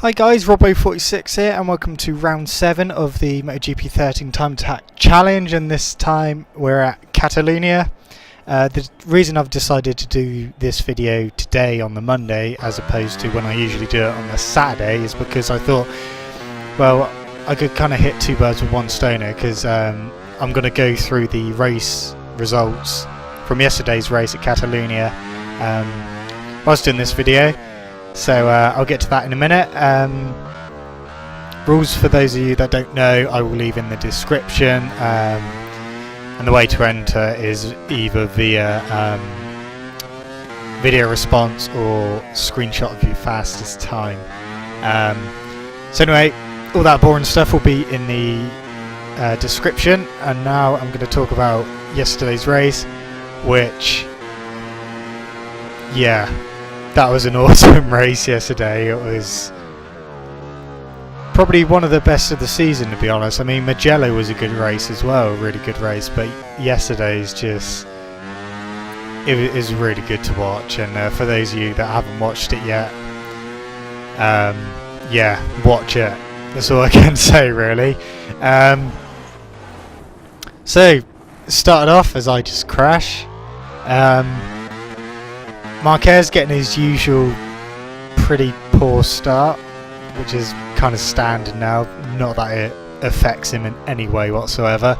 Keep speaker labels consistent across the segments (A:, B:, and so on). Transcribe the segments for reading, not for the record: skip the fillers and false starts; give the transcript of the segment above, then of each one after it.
A: Hi guys, Robbo46 here and welcome to round 7 of the MotoGP 13 Time Attack Challenge, and this time we're at Catalunya. The reason I've decided to do this video today on the Monday as opposed to when I usually do it on the Saturday is because I thought, well, I could kind of hit two birds with one stone here, because I'm going to go through the race results from yesterday's race at Catalunya whilst doing this video. So I'll get to that in a minute. Rules for those of you that don't know, I will leave in the description, and the way to enter is either via video response or screenshot of your fastest time. So anyway, all that boring stuff will be in the description, and now I'm going to talk about yesterday's race, which, yeah, that was an awesome race yesterday. It was probably one of the best of the season, to be honest. I mean, Mugello was a good race as well, a really good race, but yesterday's just, it is really good to watch. And for those of you that haven't watched it yet, yeah, watch it. That's all I can say, really. So, started off as I just crash. Marquez getting his usual pretty poor start, which is kind of standard now, not that it affects him in any way whatsoever.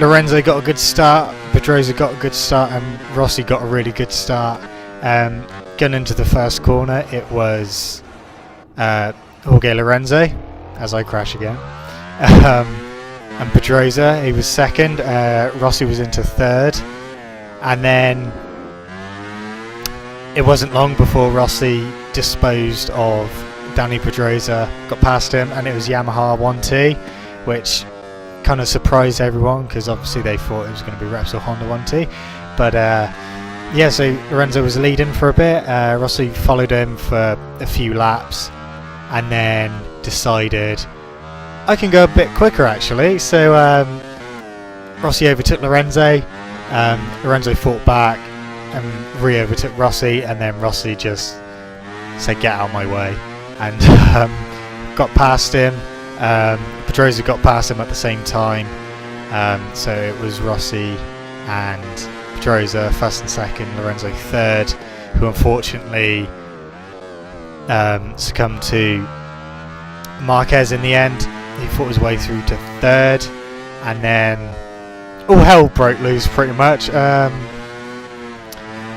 A: Lorenzo got a good start, Pedrosa got a good start, and Rossi got a really good start. Going into the first corner, it was Jorge Lorenzo, as I crash again, and Pedrosa, he was second. Rossi was into third. And then it wasn't long before Rossi disposed of Danny Pedrosa, got past him, and it was Yamaha wont, which kind of surprised everyone because obviously they thought it was going to be Repsol Honda wont. But yeah, so Lorenzo was leading for a bit. Rossi followed him for a few laps and then decided I can go a bit quicker actually. So Rossi overtook Lorenzo. Lorenzo fought back and re-overtook Rossi, and then Rossi just said get out of my way and got past him. Pedrosa got past him at the same time, so it was Rossi and Pedrosa first and second, Lorenzo third, who unfortunately succumbed to Marquez in the end. He fought his way through to third, and then all hell broke loose pretty much.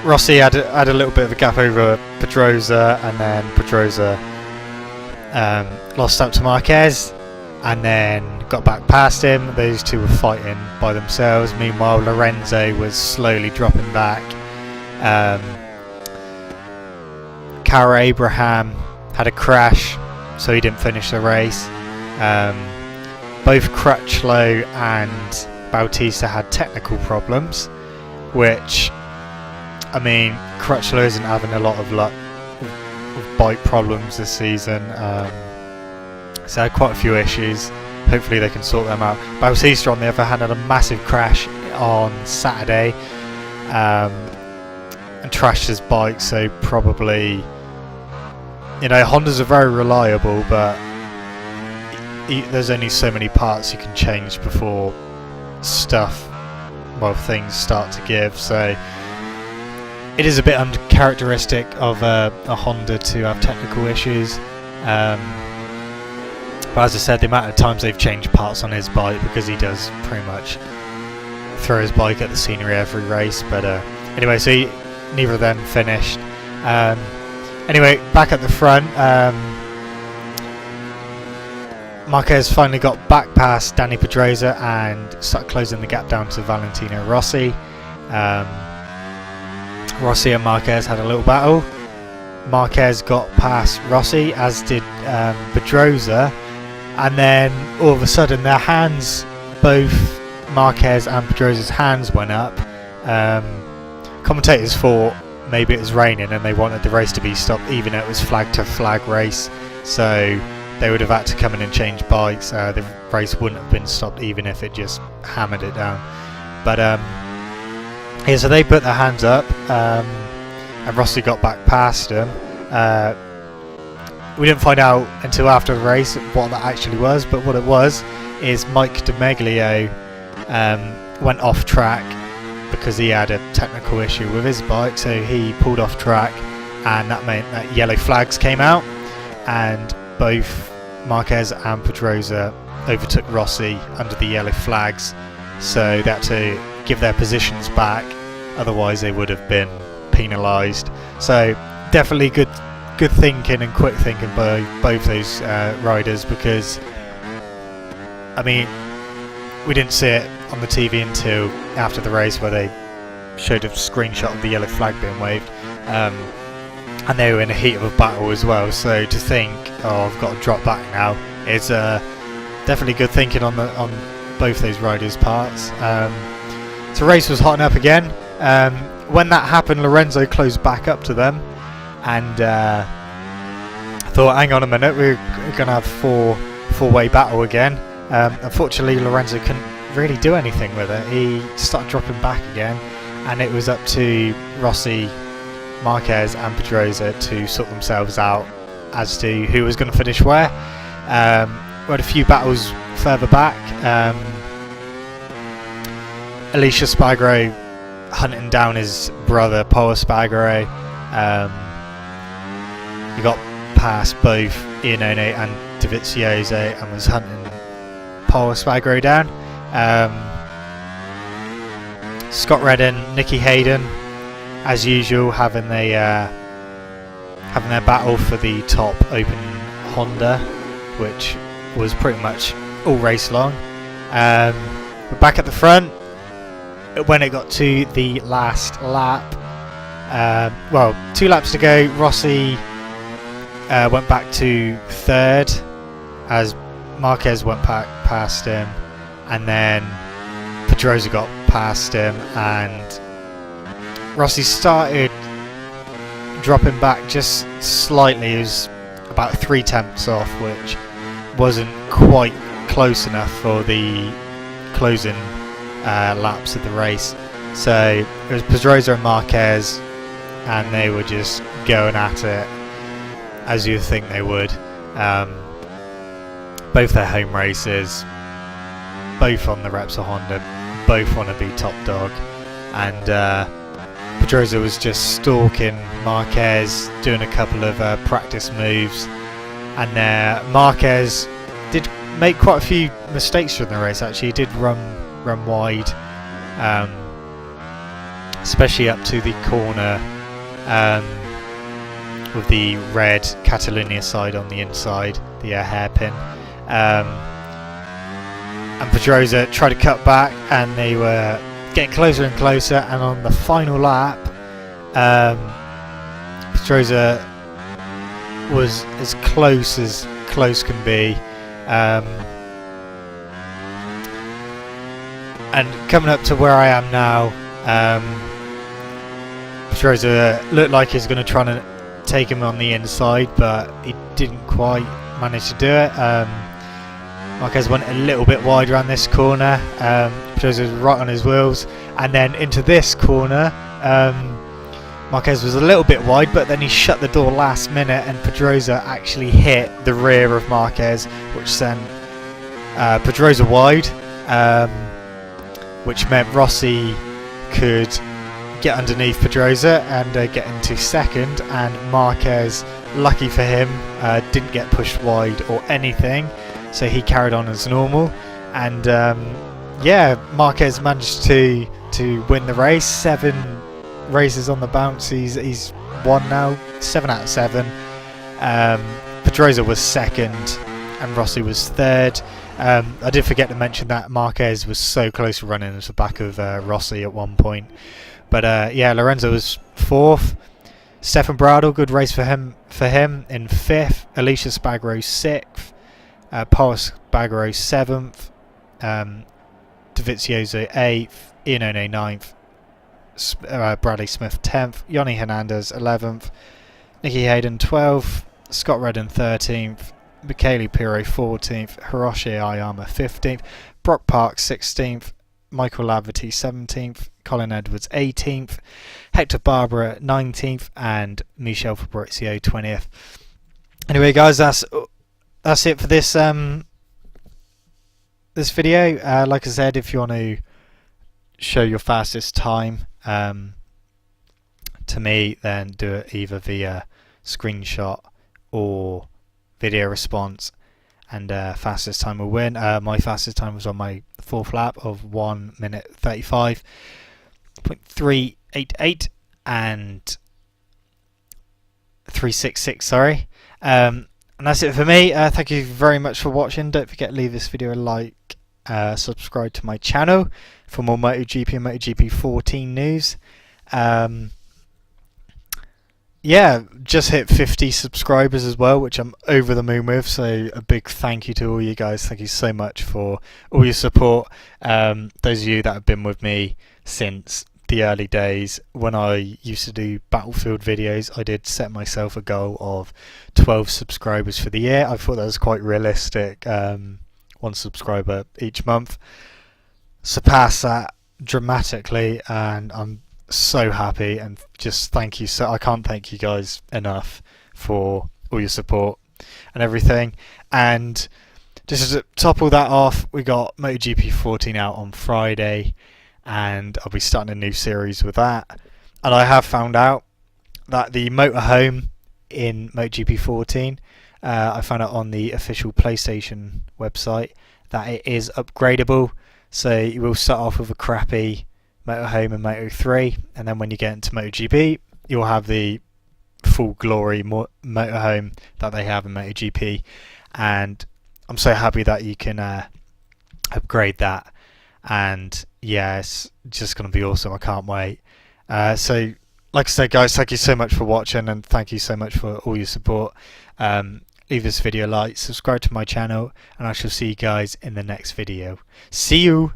A: Rossi had a little bit of a gap over Pedrosa, and then Pedrosa lost out to Marquez and then got back past him. Those two were fighting by themselves. Meanwhile, Lorenzo was slowly dropping back. Cara Abraham had a crash, so he didn't finish the race. Both Crutchlow and Bautista had technical problems, which, I mean, Crutchlow isn't having a lot of luck with bike problems this season, so had quite a few issues. Hopefully they can sort them out. Bautista, on the other hand, had a massive crash on Saturday and trashed his bike, so probably, you know, Hondas are very reliable, but there's only so many parts you can change before things start to give. So it is a bit uncharacteristic of a Honda to have technical issues, but as I said, the amount of times they've changed parts on his bike, because he does pretty much throw his bike at the scenery every race. But anyway, so neither of them finished. Anyway, back at the front, Marquez finally got back past Danny Pedrosa and started closing the gap down to Valentino Rossi. Rossi and Marquez had a little battle. Marquez got past Rossi, as did Pedrosa, and then all of a sudden their hands, both Marquez and Pedrosa's hands went up. Commentators thought maybe it was raining and they wanted the race to be stopped, even though it was flag to flag race, so they would have had to come in and change bikes. The race wouldn't have been stopped even if it just hammered it down. But yeah, so they put their hands up, and Rossi got back past them. we didn't find out until after the race what that actually was, but what it was is Mike DeMeglio went off track because he had a technical issue with his bike, so he pulled off track, and that meant that yellow flags came out, and both Marquez and Pedrosa overtook Rossi under the yellow flags, so they had to give their positions back, otherwise they would have been penalised. So definitely good thinking and quick thinking by both those riders, because I mean, we didn't see it on the TV until after the race where they showed a screenshot of the yellow flag being waved, and they were in the heat of a battle as well, so to think, oh, I've got to drop back now, is definitely good thinking on both those riders' parts. So the race was hotting up again. When that happened, Lorenzo closed back up to them, and I thought, hang on a minute, we're going to have four-way battle again. Unfortunately, Lorenzo couldn't really do anything with it. He started dropping back again, and it was up to Rossi, Marquez and Pedrosa to sort themselves out as to who was going to finish where. We had a few battles further back. Alicia Spagro hunting down his brother Paul Spagro. He got past both Iannone and Dovizioso and was hunting Paul Spagro down. Scott Reddin, Nicky Hayden, as usual, having their battle for the top open Honda, which was pretty much all race long. We're back at the front. When it got to the last lap, 2 laps to go, Rossi went back to third as Marquez went past him, and then Pedrosa got past him, and Rossi started dropping back just slightly. He was about 3/10 off, which wasn't quite close enough for the closing laps of the race. So it was Pedrosa and Marquez, and they were just going at it as you'd think they would. Both their home races, both on the Repsol Honda, both want to be top dog, and Pedrosa was just stalking Marquez, doing a couple of practice moves, and Marquez did make quite a few mistakes during the race. Actually, he did run wide, especially up to the corner with the red Catalunya side on the inside, the hairpin. And Pedrosa tried to cut back, and they were getting closer and closer, and on the final lap, Pedrosa was as close can be. And coming up to where I am now, Pedrosa looked like he was going to try and take him on the inside, but he didn't quite manage to do it. Marquez went a little bit wide around this corner. Pedrosa was right on his wheels, and then into this corner, Marquez was a little bit wide, but then he shut the door last minute, and Pedrosa actually hit the rear of Marquez, which sent Pedrosa wide, which meant Rossi could get underneath Pedrosa and get into second, and Marquez, lucky for him, didn't get pushed wide or anything, so he carried on as normal, and Marquez managed to win the race. 7 races on the bounce, he's won now, 7 out of 7. Pedrosa was second and Rossi was third. I did forget to mention that Marquez was so close to running into the back of Rossi at one point. But Lorenzo was 4th. Stefan Bradl, good race for him in 5th. Alicia Spagro 6th. Paul Spagro 7th. Dovizioso 8th. Iannone 9th. Bradley Smith 10th. Yoni Hernandez 11th. Nicky Hayden 12th. Scott Reddin 13th. Michele Piro 14th. Hiroshi Ayama 15th. Brock Parks 16th. Michael Laverty 17th. Colin Edwards 18th. Hector Barbara 19th. And Michel Fabrizio 20th. Anyway, guys, that's it for this this video. Like I said, if you want to show your fastest time to me, then do it either via screenshot or video response, and fastest time will win. My fastest time was on my fourth lap of 1 minute 35.388 and 366, sorry. And that's it for me. Thank you very much for watching. Don't forget to leave this video a like, subscribe to my channel for more MotoGP and MotoGP 14 news. Yeah, just hit 50 subscribers as well, which I'm over the moon with, so a big thank you to all you guys. Thank you so much for all your support. Those of you that have been with me since the early days, when I used to do Battlefield videos, I did set myself a goal of 12 subscribers for the year. I thought that was quite realistic, 1 subscriber each month. Surpassed that dramatically, and I'm so happy, and just thank you. So I can't thank you guys enough for all your support and everything. And just to top all that off, we got MotoGP 14 out on Friday, and I'll be starting a new series with that. And I have found out that the motorhome in MotoGP 14, I found out on the official PlayStation website that it is upgradable. So you will start off with a crappy motorhome in Moto 3, and then when you get into MotoGP, you'll have the full glory motorhome that they have in MotoGP. And I'm so happy that you can upgrade that, and yeah, it's just going to be awesome. I can't wait. So like I said, guys, thank you so much for watching, and thank you so much for all your support. Leave this video a like, subscribe to my channel, and I shall see you guys in the next video. See you!